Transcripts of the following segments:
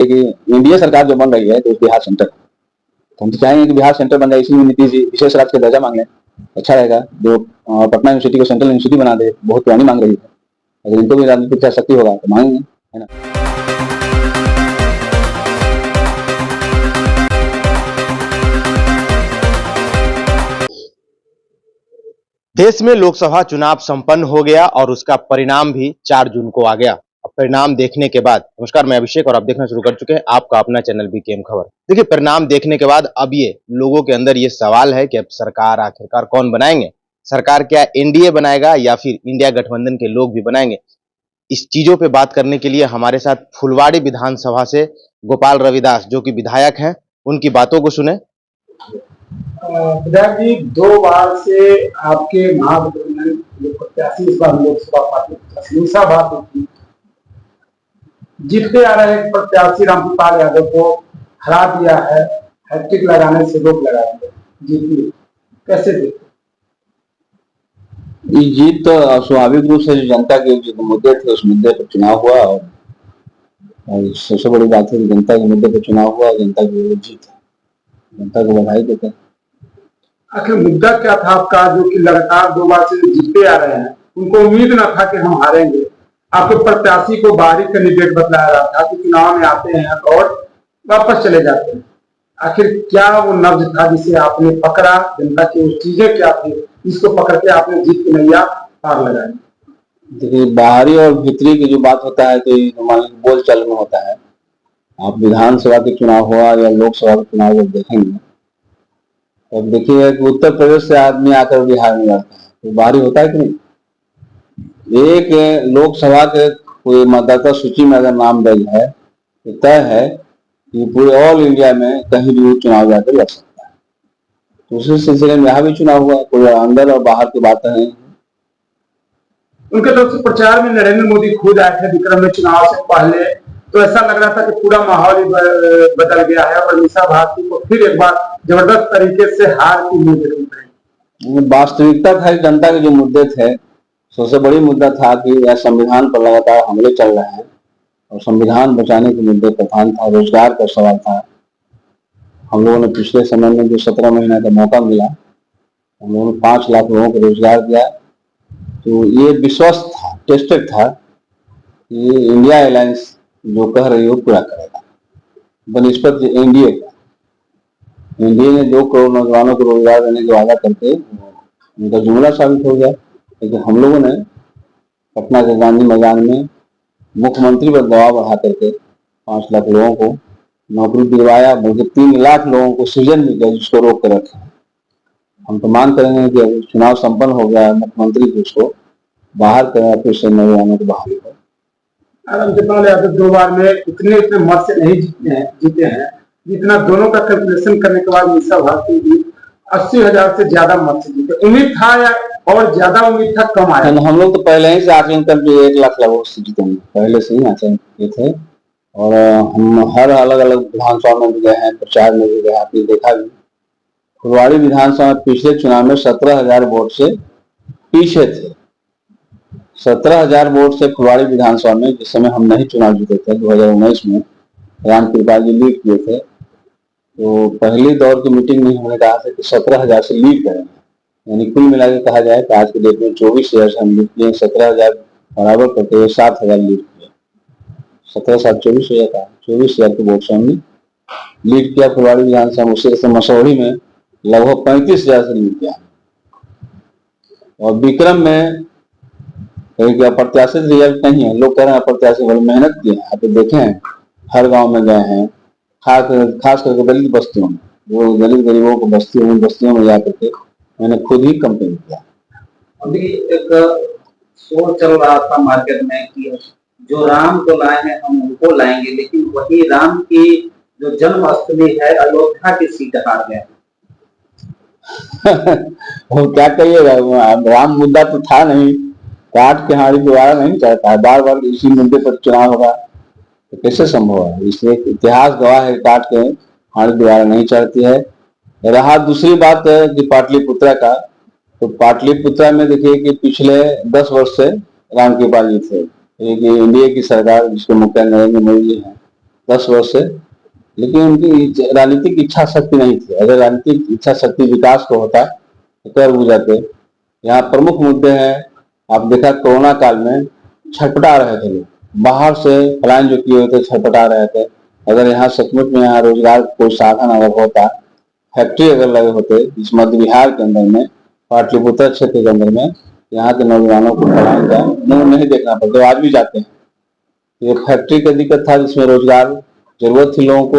कि एनडीए सरकार जो बन रही है तो बिहार सेंटर, तो हम तो चाहेंगे कि बिहार सेंटर बन जाए, इसलिए नीतीश जी विशेष राज्य का दर्जा मांग लें, अच्छा रहेगा। जो पटना यूनिवर्सिटी को सेंट्रल यूनिवर्सिटी बना दे, बहुत पुरानी मांग रही है, अगर इनको भी राजनीतिक शक्ति होगा तो मांगेंगे, है ना। देश में लोकसभा चुनाव संपन्न हो गया और उसका परिणाम भी 4 जून को आ गया। अब परिणाम देखने के बाद, नमस्कार, मैं अभिषेक और आप देखना शुरू कर चुके हैं आपका अपना चैनल बीकेएम खबर। देखिए, परिणाम देखने के बाद अब ये लोगों के अंदर ये सवाल है कि अब सरकार आखिरकार कौन बनाएंगे? सरकार क्या एनडीए बनाएगा या फिर इंडिया गठबंधन के लोग भी बनाएंगे? इस चीजों पे बात करने के लिए हमारे साथ फुलवाड़ी विधानसभा से गोपाल रविदास, जो कि विधायक हैं, उनकी बातों को सुने। विधायक जी, 2 बार से आपके महागठबंधन जो प्रत्याशी इस बार लोकसभा पार्टी बात जीतते आ रहे प्रत्याशी रामकृपाल यादव को हरा दिया है, हैट्रिक लगाने से रोक लगा दिया, जीती कैसे देखते? ये जीत तो स्वाभाविक रूप से जनता के जो मुद्दे थे उस मुद्दे पर चुनाव हुआ, और सबसे बड़ी बात है कि जनता के मुद्दे पर चुनाव हुआ, जनता की जीत है, जनता को बधाई देते हैं। आखिर मुद्दा क्या था आपका, जो कि लगातार 2 बार से जीतते आ रहे हैं? उनको उम्मीद न था कि हम हारेंगे, आपके प्रत्याशी को बाहरी कैंडिडेट बतलाया रहा था कि चुनाव में आते हैं और वापस चले जाते हैं। आखिर क्या वो नब्ज था जिसे आपने पकड़ा? जनता की वो चीजें क्या थी जिसको पकड़ के आपने जीत की नैया पार लगाई? देखिए, बाहरी और भीतरी की जो बात होता है तो बोल चाल में होता है। आप विधानसभा के चुनाव हुआ या लोकसभा के चुनाव जब देखेंगे, तब देखिए कि उत्तर प्रदेश से आदमी आकर बिहार में लड़ता है, तो बाहरी होता है कि नहीं। एक लोकसभा के कोई मतदाता सूची में अगर नाम दर्ज है तो तय है कि पूरे ऑल इंडिया में कहीं भी चुनाव जाकर लड़ सकता है। तो उसी सिलसिले में यहाँ भी चुनाव हुआ, कोई अंदर और बाहर की बातें हैं। उनके तरफ से प्रचार में नरेंद्र मोदी खुद आए थे विक्रम में चुनाव से पहले, तो ऐसा लग रहा था कि पूरा माहौल ही बदल गया है और मीसा भारती को फिर एक बार जबरदस्त तरीके से हार की उम्मीद रखनी पड़ेगी। वास्तविकता था जनता के जो मुद्दे थे, सबसे बड़ी मुद्दा था कि यह संविधान पर लगातार हमले चल रहे हैं और संविधान बचाने के मुद्दे प्रधान था, रोजगार का सवाल था। हम लोगों ने पिछले समय में जो 17 महीना का मौका मिला, हम लोगों ने 5 लाख लोगों को रोजगार दिया, तो ये विश्वास था, टेस्टेड था कि इंडिया अलायंस जो कह रही है वो पूरा करेगा। बनिस्पत एनडीए का, एनडीए ने 2 करोड़ नौजवानों को रोजगार देने का वादा करके उनका जुमला साबित हो गया। लेकिन हम लोगों ने पटना के गांधी मैदान में मुख्यमंत्री पर दबाव बढ़ा करके 5 लाख लोगों को नौकरी दिलवाया, बल्कि 3 लाख लोगों को सृजन भी किया जिसको रोक कर रखा। हम तो मांग करेंगे कि चुनाव संपन्न हो गया, मुख्यमंत्री जी उसको बाहर करें, फिर से नौजवानों को बहाली हो। रामकृपाल यादव 2 बार में इतने मत से नहीं जीते हैं जितना दोनों का कैलकुलेशन करने के बाद मीसा भारती जी 80,000 से ज्यादा मत से जीते। उम्मीद था या और ज्यादा उम्मीद था, कम आया? हम लोग तो पहले ही से आकलन कर जो 1 लाख लगभग से जीतेंगे, पहले से ही आकलन किए थे। और हम हर अलग अलग विधानसभा में भी गए हैं, प्रचार में भी गए, आपने देखा भी। फुलवाड़ी विधानसभा पिछले चुनाव में 17,000 वोट से पीछे थे। 17,000 वोट से फुलवाड़ी विधानसभा में, जिस समय हम नहीं चुनाव जीते थे 2019 में, रामकृपाल जी लीड किए थे, तो पहली दौर की मीटिंग में हमने कहा था कि 17,000 से लीड करेंगे। यानी कुल मिला के कहा जाए तो आज के डेट में 24,000 से हम लीड किए, 17,000 बराबर करते हुए 7,000 लीड किए। 17,724,000 था, 24,000 के वोट से हमने लीड किया फुलवाड़ी विधानसभा। उसी से मसौढ़ी में लगभग 35,000 से लीड किया। और विक्रम में अप्रत्याशित रिजल्ट नहीं है, लोग कह रहे हैं अप्रत्याशित, बड़ी मेहनत की है। आप देखें, हर गांव में गए हैं, खास करके दलित बस्तियों में, वो दलित गरीबों को बस्तियों में जाकर के मैंने खुद ही कंपेन किया। अभी एक शोर चल रहा था मार्केट में कि जो राम को लाए हैं हम उनको लाएंगे, लेकिन वही राम की जो जन्मस्थली है अयोध्या की सीट हार गए। वो क्या कहिएगा, राम मुद्दा तो था नहीं, काट के हारी दोबारा नहीं चाहता है, बार बार इसी मुद्दे पर चुनाव होगा तो कैसे संभव है। इसलिए इतिहास गवाह है, काट के हारी दोबारा नहीं चाहती है। रहा दूसरी बात है कि पाटलिपुत्रा का, तो पाटलिपुत्रा में देखिए कि पिछले 10 वर्ष से रामकृपाल जी थे, एक एनडीए की सरकार जिसके मुखिया नरेंद्र मोदी जी हैं, 10 वर्ष से, लेकिन उनकी राजनीतिक इच्छा शक्ति नहीं थी। अगर राजनीतिक इच्छा शक्ति विकास को होता तो कर गुजरते। यहाँ प्रमुख मुद्दे हैं, आप देखा कोरोना काल में छटपटा रहे थे लोग, बाहर से पलायन जो किए हुए थे छटपटा रहे थे। अगर यहाँ सचमुच में यहाँ रोजगार कोई साधन अगर होता, फैक्ट्री अगर लगे होते इस मध्य बिहार के अंदर में, पाटलिपुत्र क्षेत्र के अंदर में, यहाँ के नौजवानों को पलायन का मुंह नहीं देखना पड़ता, आज भी जाते हैं। ये फैक्ट्री का दिक्कत था जिसमें रोजगार जरूरत थी लोगों को,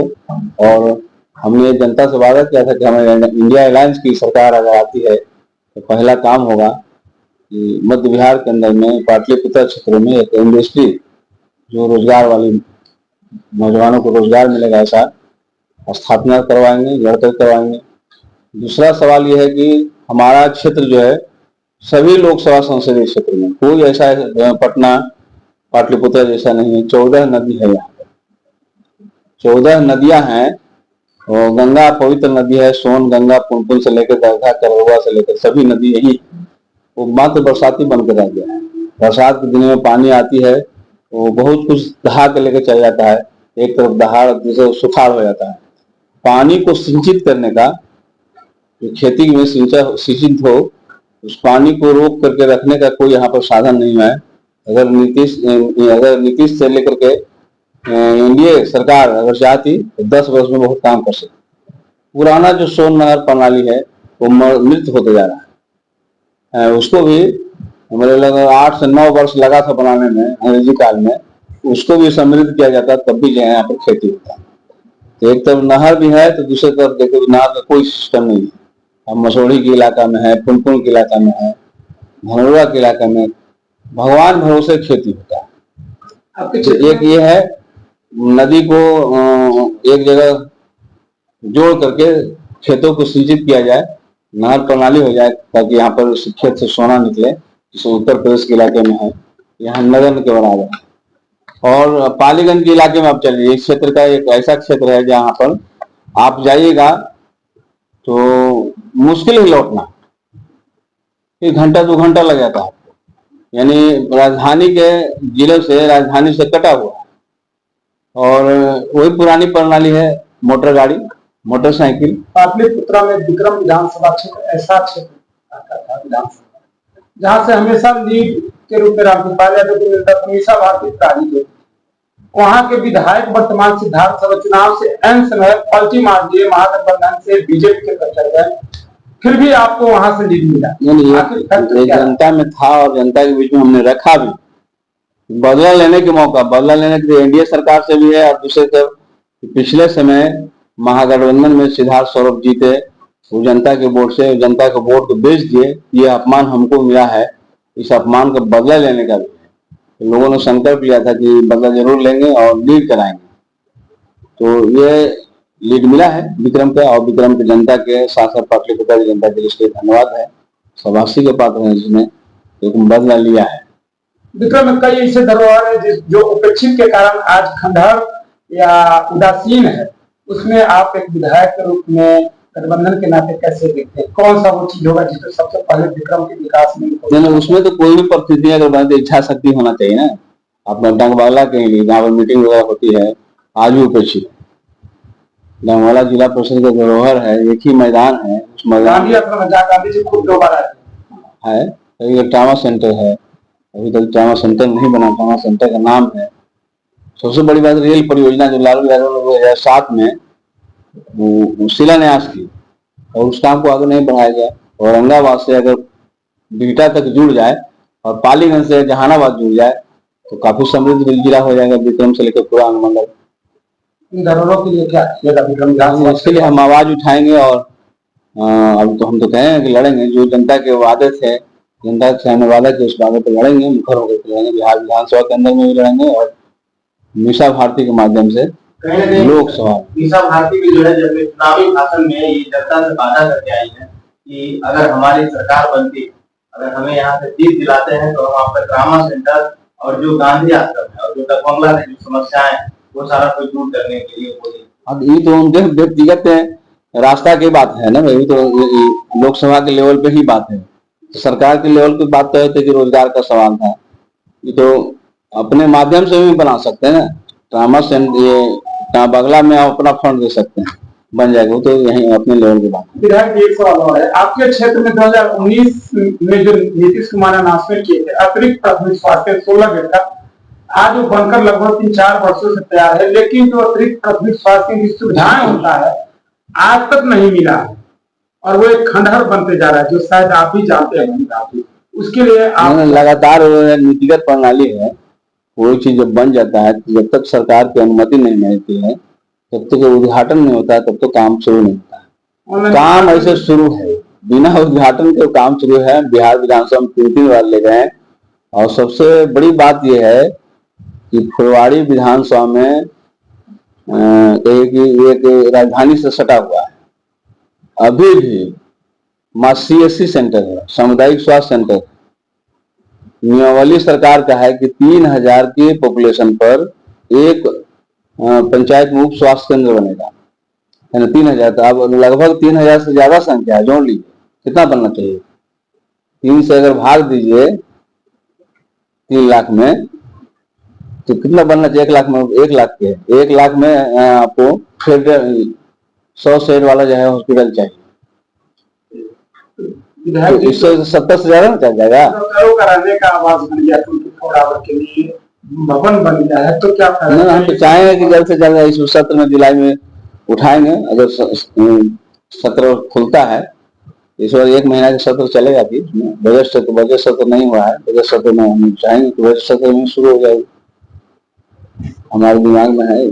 और हमने जनता से वादा किया था कि हमें इंडिया अलायंस की सरकार अगर आती है तो पहला काम होगा कि मध्य बिहार के अंदर में पाटलिपुत्र क्षेत्र में एक इंडस्ट्री जो रोजगार वाली नौजवानों को रोजगार मिलेगा ऐसा स्थापना करवाएंगे, लड़कर करवाएंगे। दूसरा सवाल यह है कि हमारा क्षेत्र जो है सभी लोकसभा संसदीय क्षेत्र में कोई ऐसा पटना पाटलिपुत्र जैसा नहीं है। 14 नदी है यहाँ पर, 14 नदियां हैं, और गंगा पवित्र नदी है, सोन गंगा पुनपुन से लेकर दरगाह करवा से लेकर सभी नदी यही, वो मात्र बरसाती बनकर रह गया है। बरसात के दिनों में पानी आती है वो बहुत कुछ दहा के लेकर चला जाता है, एक तरफ दहाड़ जैसे सुखाड़ हो जाता है। पानी को सिंचित करने का, खेती में सिंचित हो, उस पानी को रोक करके रखने का कोई यहाँ पर साधन नहीं है। अगर नीतीश से लेकर के एनडीए सरकार अगर चाहती तो 10 वर्ष में बहुत काम कर सकती। पुराना जो सोन नहर प्रणाली है वो मृत होते जा रहा है, उसको भी मेरे लगा 8 से 9 वर्ष लगा था बनाने में अंग्रेजी काल में, उसको भी समृद्ध किया जाता तब भी जो है यहाँ पर खेती होता। तो एक तरफ नहर भी है तो दूसरी तरफ देखो नहर का कोई सिस्टम नहीं है। अब मसौड़ी के इलाका में है, पुनपुन के इलाका में है, धनौरा के इलाका में भगवान भरोसे खेती होता है। एक ये है नदी को एक जगह जोड़ करके खेतों को सिंचित किया जाए, नहर प्रणाली हो जाए ताकि यहाँ पर खेत से सोना निकले, जिसे उत्तर प्रदेश के इलाके में है, यहाँ नगर के बराबर। और पालीगंज के इलाके में आप चलिए, इस क्षेत्र का एक ऐसा क्षेत्र है जहाँ पर आप जाइएगा तो मुश्किल ही लौटना, 1 घंटा 2 घंटा लग जाता है। यानी राजधानी के जिले से राजधानी से कटा हुआ, और वही पुरानी प्रणाली है, मोटर गाड़ी मोटरसाइकिल। पाटलिपुत्र में विक्रम विधानसभा क्षेत्र ऐसा क्षेत्र था विधानसभा जहाँ से हमेशा लीड के रूप में राज्यपाल मीसा भारती प्रारित होती। वहाँ के विधायक वर्तमान सिद्धार्थ सभा चुनाव से एन समय पलटी मार दिए, महागठबंधन से बीजेपी के चल गए, फिर भी आपको वहां से लीड मिला। ये जनता में था और जनता के बीच में हमने रखा भी, बदला लेने के मौका, बदला लेने के लिए एनडीए सरकार से भी है, और दूसरे तरफ पिछले समय महागठबंधन में सिद्धार्थ सौरभ जीते, वो जनता के वोट से, जनता के वोट को बेच दिए, ये अपमान हमको मिला है, इस अपमान का बदला लेने का भी तो लोगों ने संकल्प लिया था कि बदला जरूर लेंगे और लीड कराएंगे। तो ये लीड मिला है विक्रम का, और विक्रम की जनता के साथ साथ पाटलिपुत्र की जनता के लिए धन्यवाद है, शबाशी के पात्र हैं जिसने एक बदला लिया है। विक्रम में कई ऐसे धरोहर है जो उपेक्षित के कारण आज खंडहर या उदासीन है, उसमें आप एक विधायक के रूप में गठबंधन के नाते कैसे देखते हैं? कौन सा वो चीज होगा जिसमें सबसे पहले विक्रम के विकास में? उसमें तो कोई भी परिस्थिति अगर बनती इच्छा शक्ति होना चाहिए ना। अपना डंगवाला के लिए जहाँ पर मीटिंग वगैरह होती है आज भी उपेक्षित है। डंगवाला जिला परिषद का धरोहर है, एक ही मैदान है, उस मैदान गांधी जी खुद 2 बार आए है। एक ट्रामा सेंटर है, अभी तक ट्रामा सेंटर नहीं बना, ट्रामा सेंटर का नाम है। सबसे बड़ी बात रेल परियोजना जो लालू यादव ने 2007 में शिलान्यास की और उस काम को आगे नहीं बढ़ाया गया। औरंगाबाद से अगर बिहटा तक जुड़ जाए और पालीगंज से जहानाबाद जुड़ जाए तो काफी समृद्ध जिला हो जाएगा, विक्रम से लेकर पूरा अनुमंडल। धरोहरों के लिए क्या विक्रम? इसके लिए हम आवाज उठाएंगे, और अब तो हम तो कहें कि लड़ेंगे, जो जनता के वादे थे, जनता से हमने वादा किया उस वादे पर लड़ेंगे, मुखर होकर लड़ेंगे। बिहार विधानसभा के अंदर में भी लड़ेंगे और मीसा भारती के माध्यम से लोकसभा। मीसा भारती भी जो है जब चुनावी भाषण में ये जनता से वादा करके आई है कि अगर हमारी सरकार बनती, अगर हमें यहाँ से जीत दिलाते हैं तो हम आपका ट्रामा सेंटर और जो गांधी आश्रम है और जो डकबंगला की जो समस्याएं वो सारा कुछ दूर करने के लिए बोली। अब ये तो उनके व्यक्तिगत रास्ता की बात है ना भाई, तो लोकसभा के लेवल पे ही बात है। तो सरकार के लेवल की बात तो है कि रोजगार का सवाल था, ये तो अपने माध्यम से भी बना सकते हैं ना। ट्रामा सेंटर, ये यहाँ बगला में आप अपना फंड दे सकते हैं, बन जाएगा। वो तो यही अपने लेवल की बात है। विधायक जी, एक सवाल और है। आपके क्षेत्र में 2019 में जो नीतीश कुमार ने अनाउंसमेंट किए थे अतिरिक्त प्राथमिक स्वास्थ्य 16 बेड का, आज वो बनकर लगभग 3-4 वर्षों से तैयार है, लेकिन जो अतिरिक्त प्राथमिक स्वास्थ्य की सुविधाएं होता है आज तक नहीं मिला है और वो एक खंडहर बनते जा रहा है, जो शायद आप भी जानते हैं। उसके लिए आप लगातार नीतिगत प्रणाली है, कोई चीज जब बन जाता है जब तक सरकार की अनुमति नहीं मिलती है तब तक उद्घाटन नहीं होता है, तब तो काम शुरू नहीं होता है। काम ऐसे शुरू है, बिना उद्घाटन के काम शुरू है। बिहार विधानसभा में 3 बार ले गए और सबसे बड़ी बात यह है कि फुलवाड़ी विधानसभा में एक राजधानी से सटा हुआ है, अभी भी CSC सेंटर है, सामुदायिक स्वास्थ्य सेंटर। नियमावली सरकार का है कि 3000 की पॉपुलेशन पर एक पंचायत में उप स्वास्थ्य केंद्र बनेगा, है ना। 3000, तो अब लगभग 3000 से ज्यादा संख्या है, जोड़ लीजिए कितना बनना चाहिए। 3 से अगर भाग दीजिए 3 लाख में तो कितना बनना चाहिए। 1 लाख में 1 लाख के 1 लाख में आपको 100 शेड वाला जो है हॉस्पिटल चाहिए, तो इससे 70 से ज्यादा चल जाएगा। कराने का आवाज बन गया 24 आवर के लिए, भवन बन गया है, तो क्या नहीं, हम तो चाहेंगे कि जल्द से जल्द इस सत्र में जुलाई में उठाएंगे। अगर सत्र खुलता है इस बार 1 महीना का सत्र चलेगा, भी बजट सत्र नहीं हुआ है। बजट सत्र में हम चाहेंगे कि बजट सत्र में शुरू हो जाए, हमारे दिमाग में है।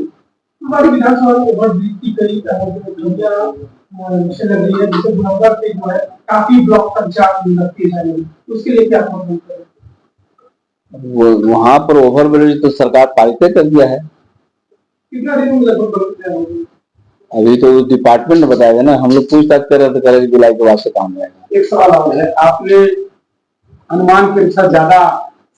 हमारी विधानसभा में ओवरब्रिज की कई लग रही है, जिसे बुलंदर पे जो है काफी ब्लॉक पंचायत लगती है, उसके लिए क्या वहां पर ओवरब्रिज तो सरकार पालित कर दिया है। कितना दिन में लगभग बनते हैं? अभी तो डिपार्टमेंट बताएगा ना, हम लोग पूछताछ कर रहे थे, करेंगे जुलाई के बाद से काम जाएगा। एक सवाल और है, आपने अनुमान के अनुसार ज्यादा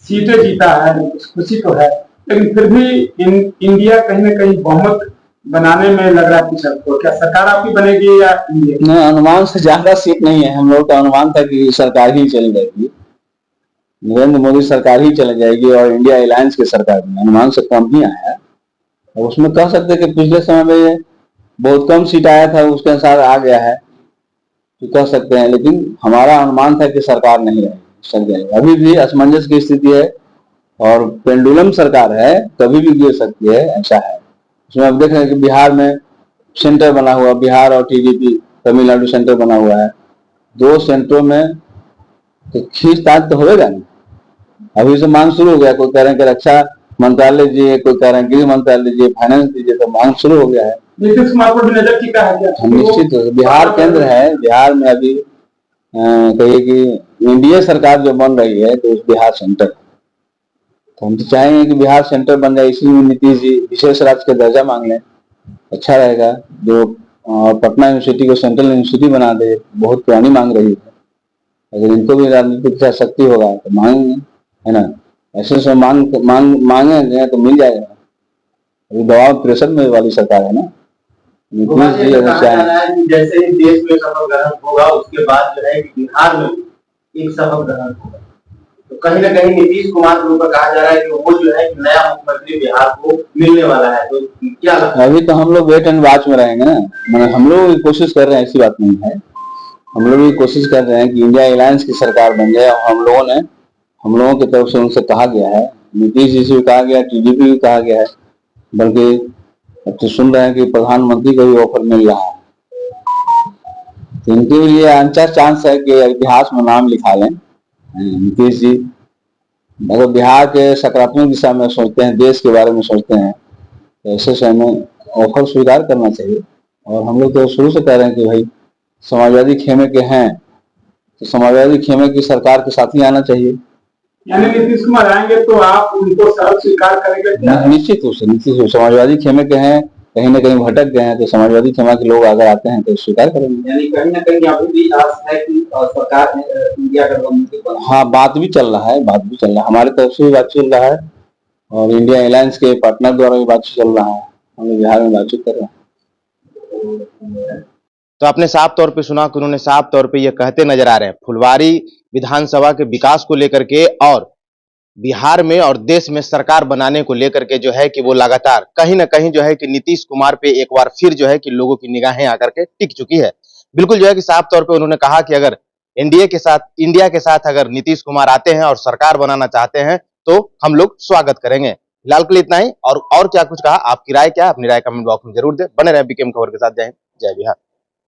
सीटें जीता है, खुशी तो है, लेकिन फिर भी इंडिया कहीं न कहीं बहुमत बनाने में लग रहा है कुछ आपको। क्या सरकार आपकी बनेगी या इंडिया? नहीं, अनुमान से ज्यादा सीट नहीं है। हम लोग का अनुमान था कि सरकार ही चल जाएगी, नरेंद्र मोदी सरकार ही चली जाएगी और इंडिया अलायंस की सरकार में अनुमान से कम ही आया। और उसमें कह सकते कि पिछले समय में बहुत कम सीट आया था, उसके अनुसार आ गया है तो कह सकते हैं, लेकिन हमारा अनुमान था कि सरकार नहीं रहेगी, सर जाएगी। अभी भी असमंजस की स्थिति है और पेंडुलम सरकार है, कभी भी गिर सकती है, ऐसा है। उसमें अब देख रहे हैं कि बिहार में सेंटर बना हुआ, बिहार और TDP तमिलनाडु सेंटर बना हुआ है, 2 सेंटरों में तो खींचतान तो होगा नहीं। अभी से मांग शुरू हो गया, कोई कह रहे हैं कि रक्षा मंत्रालय दीजिए, कोई कह रहे हैं गृह मंत्रालय दीजिए, फाइनेंस दीजिए, तो मांग शुरू हो गया है। नीतीश कुमार को भी नजर टिका है क्या? निश्चित बिहार केंद्र है, बिहार में अभी कहिए कि एनडीए सरकार जो बन रही है तो उस बिहार सेंटर, तो हम तो चाहेंगे कि बिहार सेंटर बन जाए। इसलिए नीतीश जी विशेष राज्य का दर्जा मांग लें, अच्छा रहेगा। जो पटना यूनिवर्सिटी को सेंट्रल यूनिवर्सिटी बना दे, बहुत पुरानी मांग रही है। अगर इनको भी राजनीतिक शक्ति होगा तो मांगेंगे, है ना। ऐसे मांगेंगे तो मिल जाएगा। अभी दबाव प्रेशर में वाली सरकार है ना। नीतीश जी अगर चाहें, जैसे ही देश में शपथ ग्रहण होगा उसके बाद जो है कि बिहार में एक शपथ ग्रहण होगा, तो कहीं ना कहीं नीतीश कुमार के ऊपर कहा जा रहा है कि वो जो है कि नया मुख्यमंत्री बिहार को मिलने वाला है। तो क्या लगता है? अभी तो हम लोग वेट एंड वॉच में रहेंगे ना, मतलब हम लोग कोशिश कर रहे हैं, ऐसी बात नहीं है। हम लोग भी कोशिश कर रहे हैं कि इंडिया अलायंस की सरकार बन जाए। और हम लोगों की तरफ से उनसे कहा गया है, नीतीश जी से भी कहा गया, TDP भी कहा गया है, बल्कि अब तो सुन रहे हैं कि प्रधानमंत्री का भी ऑफर मिल रहा है। तो इनके लिए अच्छा चांस है कि इतिहास में नाम लिखा लें नीतीश जी। अगर बिहार के सकारात्मक दिशा में सोचते हैं, देश के बारे में सोचते हैं, तो ऐसे समय में ऑफर स्वीकार करना चाहिए। और हम लोग तो शुरू से कह रहे हैं कि भाई समाजवादी खेमे के हैं तो समाजवादी खेमे की सरकार के साथ ही आना चाहिए। यानी नीतीश कुमार आएंगे तो आप उनको सब स्वीकार करेंगे? निश्चित रूप से समाजवादी खेमे के हैं, कहीं ना कहीं भटक गए हैं, तो समाजवादी खेमा के लोग अगर आते हैं तो स्वीकार करेंगे। यानी कहीं ना कहीं अभी भी आस है कि सरकार इंडिया गठबंधन। हाँ, बात भी चल रहा है, हमारे तरफ से भी बात चल रहा है और इंडिया अलायंस के पार्टनर द्वारा भी बातचीत चल रहा है। हम लोग बिहार में बातचीत कर रहे हैं। तो आपने साफ तौर पे सुना कि उन्होंने साफ तौर पे ये कहते नजर आ रहे हैं फुलवारी विधानसभा के विकास को लेकर के और बिहार में और देश में सरकार बनाने को लेकर के जो है कि वो लगातार कहीं ना कहीं जो है कि नीतीश कुमार पे एक बार फिर जो है कि लोगों की निगाहें आकर के टिक चुकी है। बिल्कुल जो है कि साफ तौर पे उन्होंने कहा कि अगर इंडिया के साथ अगर नीतीश कुमार आते हैं और सरकार बनाना चाहते हैं तो हम लोग स्वागत करेंगे। फिलहाल के लिए इतना ही, और क्या कुछ कहा, आपकी राय क्या है, अपनी राय कमेंट बॉक्स में जरूर दें। बने रहे बीकेएम खबर के साथ। जय हिंद, जय बिहार।